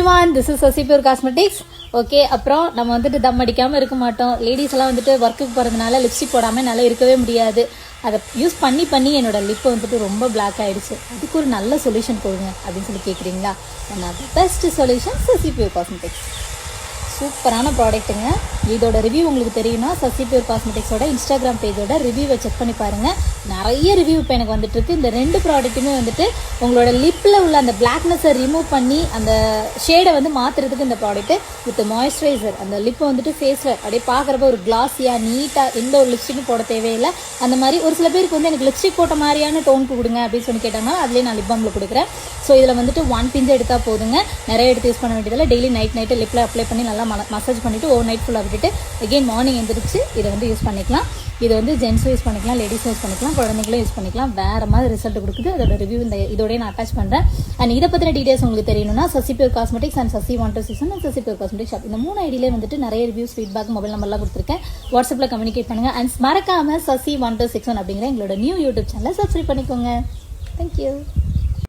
everyone, this is Sasi Pure Cosmetics. Okay, அப்புறம் நம்ம வந்துட்டு தம் அடிக்காமல் இருக்க மாட்டோம். லேடிஸ் எல்லாம் வந்துட்டு ஒர்க்குக்கு போகிறதுனால லிப்ஸ்டிக் போடாமல் என்னால் இருக்கவே முடியாது. அதை யூஸ் பண்ணி என்னோட லிப்பை வந்துட்டு ரொம்ப பிளாக் ஆகிடுச்சு. அதுக்கு ஒரு நல்ல சொல்யூஷன் கொடுங்க அப்படின்னு சொல்லி கேட்குறீங்களா? Best solution Sasi Pure Cosmetics. சூப்பரான ப்ராடக்ட்டுங்க. இதோட ரிவ்யூ உங்களுக்கு தெரியும்னா Sasi Pure Cosmeticsோட இன்ஸ்டாகிராம் பேஜோட ரிவ்யூவை செக் பண்ணி பாருங்கள். நிறைய ரிவ்யூ இப்போ எனக்கு வந்துட்டுருக்கு. இந்த 2 ப்ராடக்ட்டுமே வந்துட்டு உங்களோட லிப்பில் உள்ள அந்த பிளாக்னஸை ரிமூவ் பண்ணி அந்த ஷேடை வந்து மாற்றுறதுக்கு இந்த ப்ராடக்ட்டு வித் மாய்ஸ்சரைசர். அந்த லிப்பை வந்துட்டு ஃபேஸில் அப்படியே பார்க்குறப்ப ஒரு கிளாஸியாக நீட்டாக எந்த ஒரு லிப்ஸ்டிக்கும் போட தேவையில்லை. அந்த மாதிரி ஒரு சில பேருக்கு வந்து எனக்கு லிப்ஸ்டிக் போட்ட மாதிரியான டோனுக்கு கொடுங்க அப்படின்னு சொல்லி கேட்டாங்கன்னா அதுலேயே நான் லிப் பாமில் கொடுக்குறேன். ஸோ இதில் வந்துட்டு 1 பிஞ்சு எடுத்தால் போதுங்க. நிறைய எடுத்து யூஸ் பண்ண வேண்டியதில்லை. டெய்லி நைட்டு லிப்பில் அப்ளை பண்ணி நல்லா மசாஜ் பண்ணிவிட்டு ஓவர் நைட் ஃபுல்லாக விட்டுட்டு அகெயின் மார்னிங் எழுந்திரிச்சு இதை வந்து யூஸ் பண்ணிக்கலாம். இது வந்து ஜென்ஸும் யூஸ் பண்ணிக்கலாம், லேடிஸும் யூஸ் பண்ணிக்கலாம், குழந்தைங்களும் யூஸ் பண்ணிக்கலாம். வேறு மாதிரி ரிசல்ட் கொடுக்குது. அதோட ரிவ்யூ இதோடய நான் அட்டாச் பண்ணுறேன். அண்ட் இதை பற்றின டீடைல்ஸ் உங்களுக்கு தெரியணும்னா Sasi Pure Cosmetics and Sasi 126 and Sasi Pure Cosmetics shop இந்த 3 ஐடியிலே வந்துட்டு நிறைய ரிவ்யூஸ், ஃபீட்பேக், மொபைல் நம்பர்லாம் கொடுத்துருக்கேன். வாட்ஸ்அப்பில் கம்யூனிகேட் பண்ணுங்கள். அண்ட் மறக்காமல் Sasi 126 அப்படிங்கிற எங்களோட நியூ யூடியூப் சேனலை சப்ஸ்கிரைப் பண்ணிக்கோங்க. தேங்க்யூ.